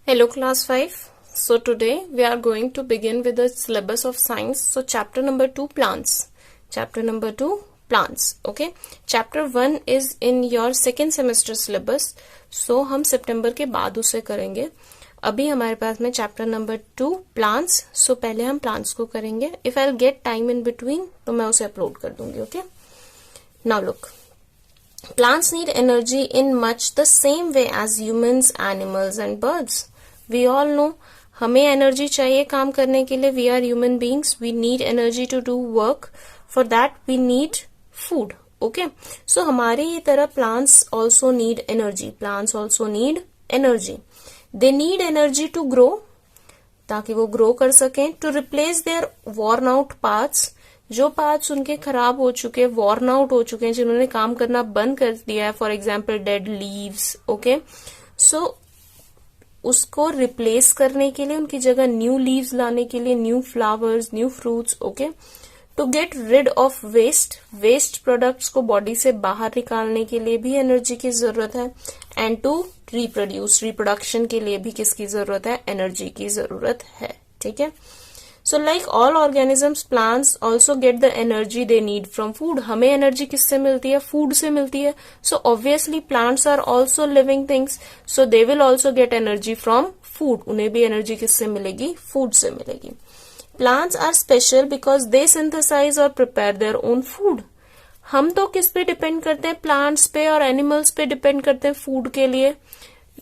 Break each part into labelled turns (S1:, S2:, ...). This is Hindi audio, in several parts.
S1: Hello class 5. So today we are going to begin with the syllabus of science. So chapter number 2 plants. Chapter number 2 plants. Okay. Chapter 1 is in your second semester syllabus. So हम सितंबर के बाद उसे करेंगे. अभी हमारे पास में चैप्टर नंबर 2 प्लांट्स. सो पहले हम प्लांट्स को करेंगे. If I get time in between तो मैं उसे अपलोड कर दूंगी. Okay. Now look. Plants need energy in much the same way as humans, animals and birds. We all know हमें एनर्जी चाहिए काम करने के लिए. We are human beings. We need energy to do work. For that we need food. Okay. So हमारे ये तरह plants also need energy. Plants also need energy. They need energy to grow ताकि वो ग्रो कर सकें. To replace their worn out parts. जो पार्ट्स उनके खराब हो चुके, वॉर्न आउट हो चुके हैं, जिन्होंने काम करना बंद कर दिया है, for example dead leaves. Okay. So उसको रिप्लेस करने के लिए, उनकी जगह न्यू लीव्स लाने के लिए, new flowers, new fruits. Okay. To get rid of waste products को बॉडी से बाहर निकालने के लिए भी एनर्जी की जरूरत है. एंड टू रिप्रोडक्शन के लिए भी किसकी जरूरत है? एनर्जी की जरूरत है. ठीक है. So like all organisms, plants also get the energy they need from food. हमें एनर्जी किससे मिलती है? फूड से मिलती है. So obviously plants are also living things. So they will also get energy from food. उन्हें भी एनर्जी किससे मिलेगी? फूड से मिलेगी. Plants are special because they synthesize or prepare their own food. हम तो किस पे डिपेंड करते हैं? प्लांट्स पे और एनिमल्स पे डिपेंड करते हैं फूड के लिए.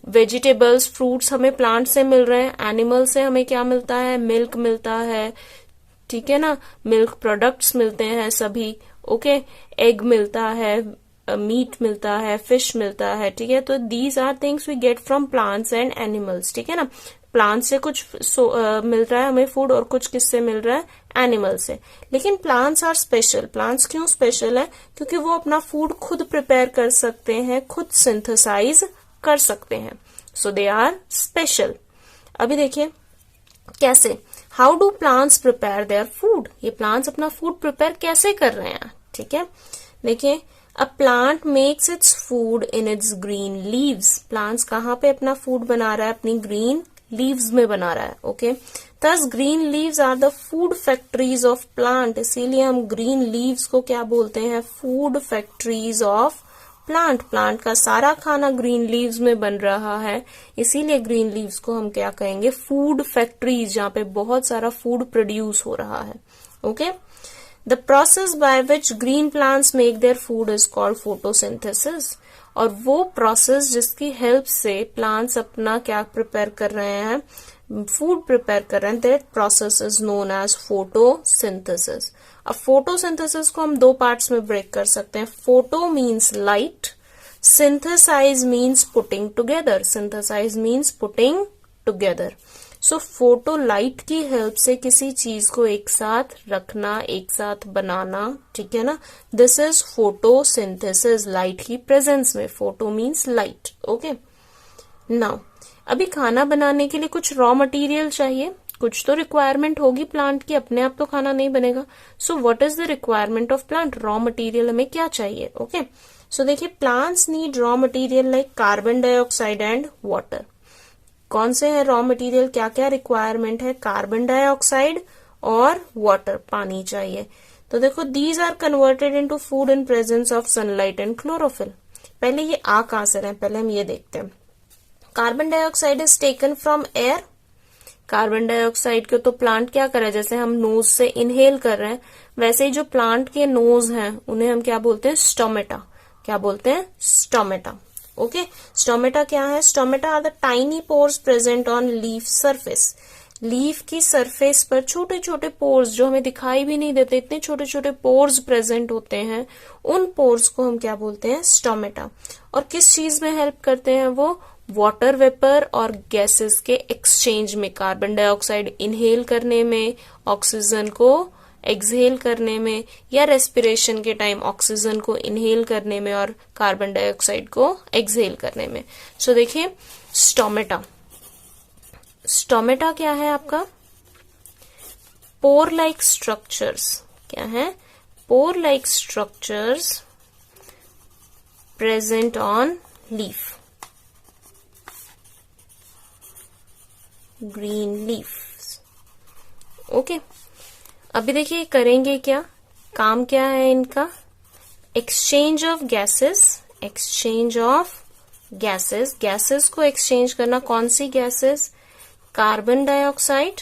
S1: वेजिटेबल्स, फ्रूट्स हमें प्लांट से मिल रहे हैं. एनिमल से हमें क्या मिलता है? मिल्क मिलता है. ठीक है ना. मिल्क प्रोडक्ट्स मिलते हैं सभी. ओके. एग मिलता है, मीट मिलता है, फिश मिलता है. ठीक है. तो these are things we get from plants and animals. ठीक है ना. प्लांट से कुछ मिल रहा है हमें फूड और कुछ किससे मिल रहा है? एनिमल से. लेकिन प्लांट्स आर स्पेशल. प्लांट्स क्यों स्पेशल है? क्योंकि वो अपना फूड खुद प्रिपेयर कर सकते हैं, खुद सिंथेसाइज कर सकते हैं. सो दे आर स्पेशल. अभी देखिए कैसे. How do plants prepare their food? ये प्लांट्स अपना फूड प्रिपेयर कैसे कर रहे हैं? ठीक है. देखिए, a plant makes its food in its green leaves. Plants कहाँ पे अपना फूड बना रहा है? अपनी ग्रीन लीव्स में बना रहा है. Okay. Thus green leaves are the food factories of plant. इसीलिए हम ग्रीन लीव्स को क्या बोलते हैं? Food factories of plant. Plant का सारा खाना ग्रीन लीव्स में बन रहा है, इसीलिए ग्रीन लीव्स को हम क्या कहेंगे? फूड फैक्ट्रीज, जहां पे बहुत सारा फूड प्रोड्यूस हो रहा है. Okay. The process by which green plants make their food is called photosynthesis. और वो प्रोसेस जिसकी हेल्प से प्लांट्स अपना क्या प्रिपेयर कर रहे हैं? फूड प्रिपेयर कर रहे हैं. That process is known as photosynthesis. अब फोटोसिंथेसिस को हम दो पार्ट्स में ब्रेक कर सकते हैं. Photo means light, synthesise means putting together. Synthesise means putting together. So photo light की हेल्प से किसी चीज को एक साथ रखना, एक साथ बनाना. ठीक है ना. This is photosynthesis. लाइट की प्रेजेंस में. Photo means light. Okay. Now अभी खाना बनाने के लिए कुछ रॉ मटेरियल चाहिए, कुछ तो रिक्वायरमेंट होगी प्लांट की. अपने आप तो खाना नहीं बनेगा. So what is the requirement of plant? Raw material हमें क्या चाहिए? ओके. सो देखिए, plants need raw material like carbon dioxide and water. कौन से है रॉ मटेरियल? क्या क्या रिक्वायरमेंट है? कार्बन डाइऑक्साइड और वाटर, पानी चाहिए. तो देखो, these are converted into food in presence of sunlight and chlorophyll. पहले ये आ कहां से रहे हैं? पहले हम ये देखते हैं. Carbon dioxide is taken from air. Carbon dioxide को तो प्लांट क्या कर रहा है? जैसे हम नोज से इनहेल कर रहे हैं, वैसे ही जो प्लांट के नोज हैं उन्हें हम क्या बोलते हैं? स्टोमेटा. क्या बोलते हैं? स्टोमेटा. ओके. स्टोमेटा क्या है? Stomata are the tiny pores present on leaf surface. Leaf की सरफेस पर छोटे छोटे पोर्स, जो हमें दिखाई भी नहीं देते, इतने छोटे छोटे पोर्स प्रेजेंट होते हैं. उन पोर्स को हम क्या बोलते हैं? स्टोमेटा. और किस चीज में हेल्प करते हैं वो? वाटर वेपर और गैसेस के एक्सचेंज में. कार्बन डाइऑक्साइड इनहेल करने में, ऑक्सीजन को एक्सहेल करने में, या रेस्पिरेशन के टाइम ऑक्सीजन को इनहेल करने में और कार्बन डाइऑक्साइड को एक्सहेल करने में. सो देखिए, स्टोमेटा. स्टोमेटा क्या है आपका? Pore like structures. क्या है? Pore like structures present on leaf. Green leaves. Okay, अभी देखिए करेंगे क्या, काम क्या है इनका, exchange of gases, exchange of gases, gases को एक्सचेंज करना। कौन सी gases, carbon dioxide,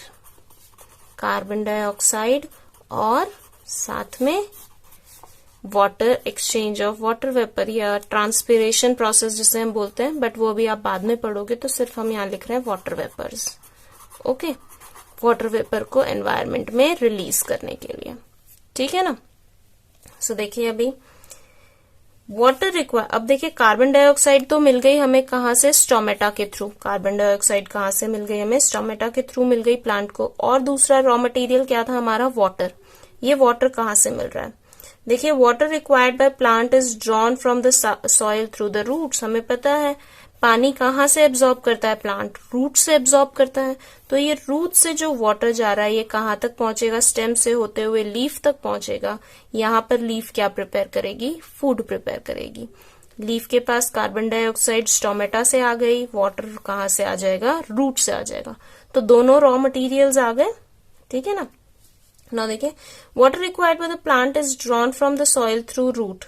S1: carbon dioxide और साथ में water, exchange of water vapour या ट्रांसपिरेशन प्रोसेस जिसे हम बोलते हैं, बट वो अभी आप बाद में पढ़ोगे, तो सिर्फ हम यहां लिख रहे हैं water vapours. Okay, water vapour को एनवायरमेंट में रिलीज करने के लिए, ठीक है ना। सो देखिए अभी वाटर रिक्वायर, अब देखिए कार्बन डाइऑक्साइड तो मिल गई हमें कहां से, स्टोमेटा के थ्रू। कार्बन डाइऑक्साइड कहां से मिल गई हमें, स्टोमेटा के थ्रू मिल गई प्लांट को। और दूसरा रॉ मटेरियल क्या था हमारा, वाटर। ये वाटर कहां से मिल रहा है, देखिए water required by plant is drawn from the soil through the roots. हमें पता है पानी कहाँ से एब्जॉर्ब करता है प्लांट, रूट से एब्जॉर्ब करता है। तो ये रूट से जो वाटर जा रहा है ये कहाँ तक पहुंचेगा, स्टेम से होते हुए लीफ तक पहुंचेगा। यहाँ पर लीफ क्या प्रिपेयर करेगी, फूड प्रिपेयर करेगी। लीफ के पास कार्बन डाइऑक्साइड स्टोमेटा से आ गई, वाटर कहाँ से आ जाएगा, रूट से आ जाएगा। तो दोनों रॉ मटेरियल्स आ गए, ठीक है ना। नाउ देखिए water required by the plant is drawn from the soil through root.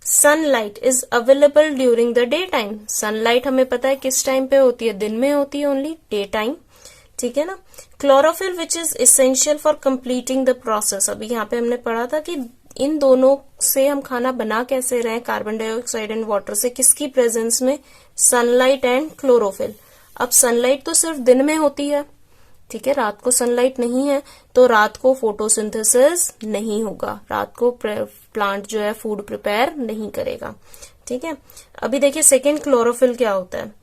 S1: Sunlight is available during the day time. Sunlight हमें पता है किस टाइम पे होती है, दिन में होती है, ओनली डे टाइम, ठीक है ना। Chlorophyll which is essential for completing the process. अभी यहाँ पे हमने पढ़ा था कि इन दोनों से हम खाना बना कैसे रहे, कार्बन डाइऑक्साइड एंड वाटर से, किसकी प्रेजेंस में, सनलाइट एंड क्लोरोफिल। अब सनलाइट तो सिर्फ दिन में होती है, ठीक है, रात को सनलाइट नहीं है, तो रात को फोटोसिंथेसिस नहीं होगा, रात को प्लांट जो है फूड प्रिपेयर नहीं करेगा, ठीक है। अभी देखिए सेकेंड क्लोरोफिल क्या होता है।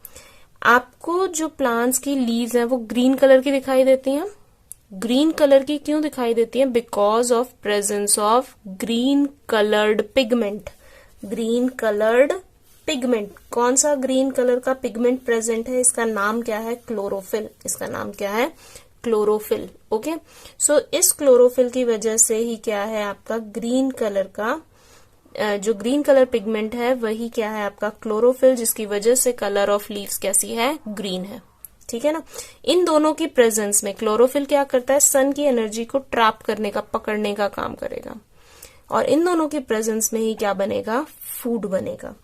S1: आपको जो प्लांट्स की लीव्स हैं वो ग्रीन कलर की दिखाई देती हैं। ग्रीन कलर की क्यों दिखाई देती है, because of presence of green coloured pigment. Green coloured pigment, कौन सा ग्रीन कलर का पिगमेंट प्रेजेंट है, इसका नाम क्या है, क्लोरोफिल। इसका नाम क्या है, क्लोरोफिल। ओके, सो इस क्लोरोफिल की वजह से ही क्या है आपका ग्रीन कलर का, जो ग्रीन कलर पिगमेंट है वही क्या है आपका क्लोरोफिल, जिसकी वजह से कलर ऑफ लीव्स कैसी है, ग्रीन है, ठीक है ना। इन दोनों की प्रेजेंस में क्लोरोफिल क्या करता है, सन की एनर्जी को ट्रैप करने का, पकड़ने का काम करेगा, और इन दोनों की प्रेजेंस में ही क्या बनेगा, फूड बनेगा।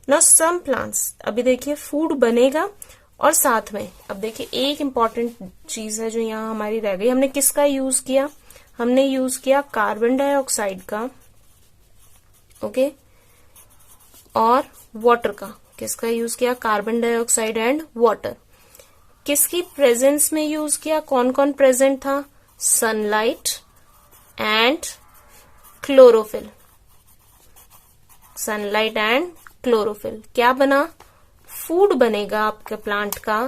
S1: नाउ सम प्लांट्स, अभी देखिए फूड बनेगा और साथ में अब देखिए एक इंपॉर्टेंट चीज है जो यहाँ हमारी रह गई। हमने किसका यूज किया, हमने यूज किया कार्बन डाइऑक्साइड का, ओके, और वाटर का। किसका यूज किया, कार्बन डाइऑक्साइड एंड वाटर। किसकी प्रेजेंस में यूज किया, कौन कौन प्रेजेंट था, sunlight and chlorophyll. Sunlight and chlorophyll, क्या बना, फूड बनेगा आपके प्लांट का,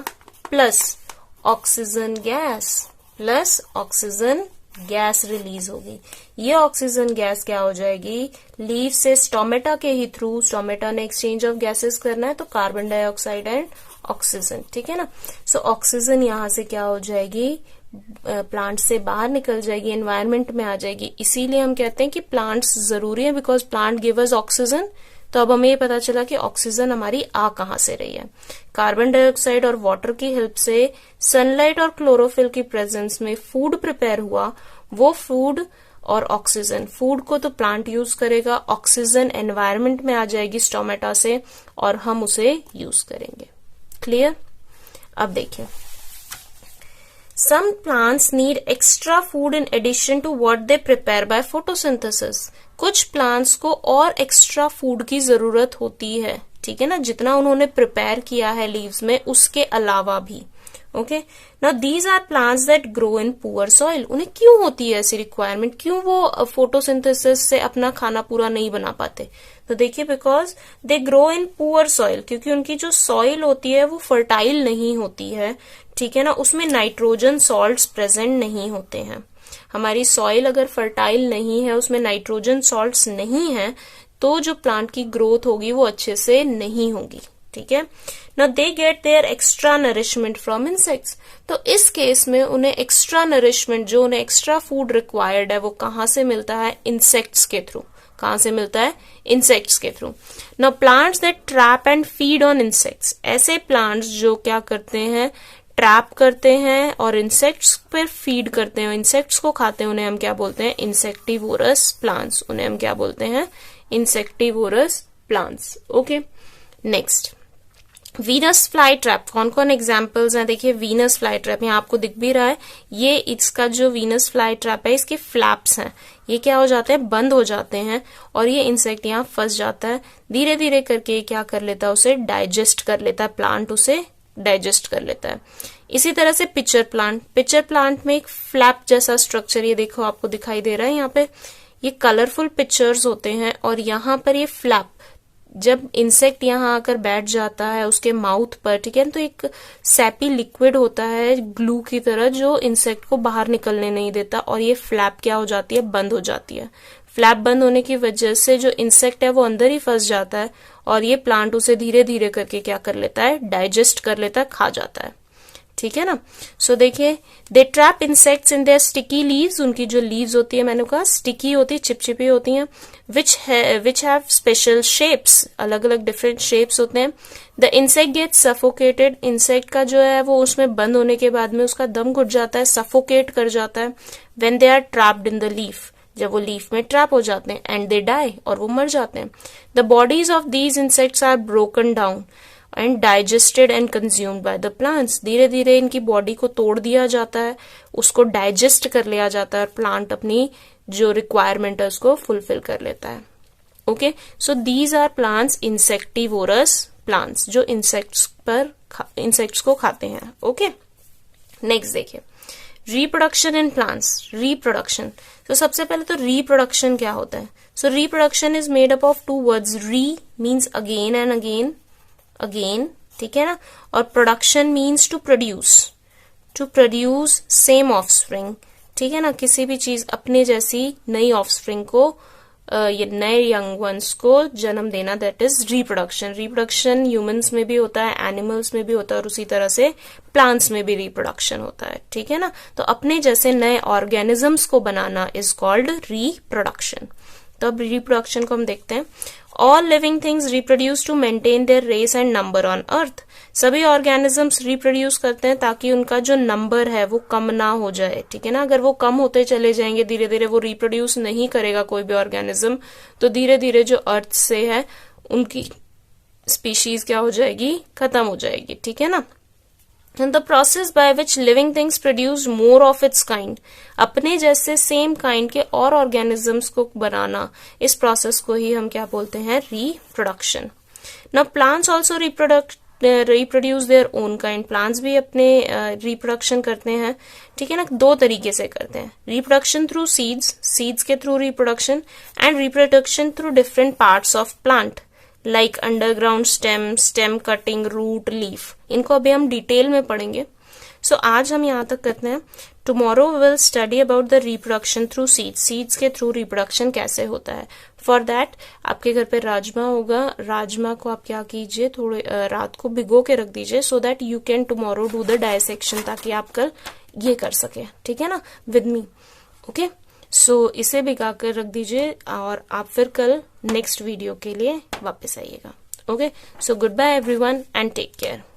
S1: plus oxygen gas, plus oxygen gas release होगी। ये ऑक्सीजन गैस क्या हो जाएगी, लीफ से स्टोमेटा के ही थ्रू, स्टोमेटा ने एक्सचेंज ऑफ गैसेस करना है, तो कार्बन डाइऑक्साइड एंड ऑक्सीजन, ठीक है ना। सो ऑक्सीजन यहां से क्या हो जाएगी, प्लांट से बाहर निकल जाएगी, एनवायरमेंट में आ जाएगी। इसीलिए हम कहते हैं कि प्लांट्स जरूरी है, because plant give us oxygen. तो अब हमें ये पता चला कि ऑक्सीजन हमारी आ कहां से रही है, कार्बन डाइऑक्साइड और वाटर की हेल्प से सनलाइट और क्लोरोफिल की प्रेजेंस में फूड प्रिपेयर हुआ। वो फूड और ऑक्सीजन, फूड को तो प्लांट यूज करेगा, ऑक्सीजन एनवायरमेंट में आ जाएगी स्टोमेटा से और हम उसे यूज करेंगे। क्लियर। अब देखिए some plants need extra food in addition to what they prepare by photosynthesis. कुछ प्लांट्स को और एक्स्ट्रा फूड की जरूरत होती है, ठीक है ना, जितना उन्होंने प्रिपेयर किया है लीव्स में उसके अलावा भी। Okay, now these are plants that grow in poor soil. उन्हें क्यों होती है ऐसी रिक्वायरमेंट, क्यों वो फोटोसिंथेसिस से अपना खाना पूरा नहीं बना पाते, तो देखिए because they grow in poor soil, क्योंकि उनकी जो सॉइल होती है वो फर्टाइल नहीं होती है, ठीक है ना, उसमें नाइट्रोजन सॉल्ट्स प्रेजेंट नहीं होते हैं। हमारी सॉइल अगर फर्टाइल नहीं है, उसमें नाइट्रोजन सॉल्ट्स नहीं है, तो जो प्लांट की ग्रोथ होगी वो अच्छे से नहीं होगी, ठीक है ना। They get their extra nourishment from insects. तो इस केस में उन्हें एक्स्ट्रा नरिशमेंट, जो उन्हें एक्स्ट्रा फूड रिक्वायर्ड है, वो कहाँ से मिलता है, इंसेक्ट्स के थ्रू। कहां से मिलता है, इंसेक्ट्स के through. Now plants that trap and feed on insects, ऐसे प्लांट्स जो क्या करते हैं, ट्रैप करते हैं और इंसेक्ट्स पर फीड करते हैं, इंसेक्ट्स को खाते हैं, उन्हें हम क्या बोलते हैं? Insectivorous plants. उन्हें हम क्या बोलते हैं? Insectivorous plants. Okay, next Venus fly trap. कौन कौन एग्जाम्पल्स हैं? देखिए वीनस फ्लाई ट्रैप यहाँ आपको दिख भी रहा है। ये इसका जो वीनस फ्लाई ट्रैप है, इसके फ्लैप्स हैं, ये क्या हो जाते हैं? बंद हो जाते हैं और ये इंसेक्ट यहाँ फंस जाता है। धीरे धीरे करके ये क्या कर लेता है? उसे डाइजेस्ट कर लेता है, प्लांट उसे डाइजेस्ट कर लेता है। इसी तरह से पिक्चर प्लांट, पिक्चर प्लांट में एक फ्लैप जैसा स्ट्रक्चर, ये देखो आपको दिखाई दे रहा है यहाँ पे, ये कलरफुल पिक्चर्स होते हैं और यहाँ पर ये फ्लैप, जब इंसेक्ट यहाँ आकर बैठ जाता है उसके माउथ पर, ठीक है, तो एक सैपी लिक्विड होता है ग्लू की तरह जो इंसेक्ट को बाहर निकलने नहीं देता और ये फ्लैप क्या हो जाती है? बंद हो जाती है। फ्लैप बंद होने की वजह से जो इंसेक्ट है वो अंदर ही फंस जाता है और ये प्लांट उसे धीरे धीरे करके क्या कर लेता है? डाइजेस्ट कर लेता है, खा जाता है। ठीक है ना? सो देखिए, they trap insects in their sticky leaves. उनकी जो लीव्स होती है, मैंने कहा स्टिकी होती है, चिपचिपी होती हैं। विच हैव स्पेशल शेप्स, अलग अलग डिफरेंट शेप्स होते हैं। The insect gets suffocated, insect का जो है वो उसमें बंद होने के बाद में उसका दम घुट जाता है, सफोकेट कर जाता है। When they are trapped in the leaf, जब वो लीफ में ट्रैप हो जाते हैं। एंड दे डाई, और वो मर जाते हैं। The bodies of these insects are broken down and digested and consumed by the plants. धीरे धीरे इनकी बॉडी को तोड़ दिया जाता है, उसको डाइजेस्ट कर लिया जाता है और प्लांट अपनी जो रिक्वायरमेंट है उसको फुलफिल कर लेता है। Okay, so these are plants insectivorous plants, जो इंसेक्ट्स को खाते हैं। ओके, नेक्स्ट देखिए रिप्रोडक्शन इन प्लांट्स। रिप्रोडक्शन, तो सबसे पहले तो रिप्रोडक्शन क्या होता है? So reproduction is made up of two words. Re means again and again, again, ठीक है ना, और production means to produce same offspring, ठीक है ना, किसी भी चीज अपने जैसी नई ऑफस्प्रिंग को, ये नए यंग वंस को जन्म देना, that is reproduction. Reproduction humans में भी होता है, एनिमल्स में भी होता है और उसी तरह से प्लांट्स में भी रिप्रोडक्शन होता है। ठीक है ना, तो अपने जैसे नए ऑर्गेनिजम्स को बनाना इज कॉल्ड रिप्रोडक्शन। तो अब रिप्रोडक्शन को हम देखते हैं। All living things reproduce to maintain their race and number on earth. सभी ऑर्गेनिजम्स रिप्रोड्यूस करते हैं ताकि उनका जो नंबर है वो कम ना हो जाए। ठीक है ना, अगर वो कम होते चले जाएंगे, धीरे धीरे वो रिप्रोड्यूस नहीं करेगा कोई भी ऑर्गेनिज्म, तो धीरे धीरे जो अर्थ से है उनकी स्पीशीज क्या हो जाएगी? खत्म हो जाएगी। ठीक है ना, and the process by which living things produce more of its kind, अपने जैसे सेम काइंड के और ऑर्गेनिजम्स को बनाना, इस प्रोसेस को ही हम क्या बोलते हैं? Reproduction. Now plants also reproduce their own kind. Plants भी अपने रिप्रोडक्शन करते हैं, ठीक है ना, दो तरीके से करते हैं। रिप्रोडक्शन थ्रू सीड्स के through reproduction, and reproduction through different parts of plant like underground stem cutting, root, leaf. इनको अभी हम डिटेल में पढ़ेंगे। सो आज हम यहाँ तक करते हैं। Tomorrow will study about the reproduction through seeds के थ्रू रिप्रोडक्शन कैसे होता है। फॉर दैट आपके घर पे राजमा होगा, राजमा को आप क्या कीजिए, थोड़े रात को भिगो के रख दीजिए, so that you can tomorrow do the dissection, ताकि आप कल ये कर सके। ठीक है ना, विद मी। ओके, सो इसे भिगा कर रख दीजिए और आप फिर कल नेक्स्ट वीडियो के लिए वापस आइएगा। Okay, so goodbye everyone and take care.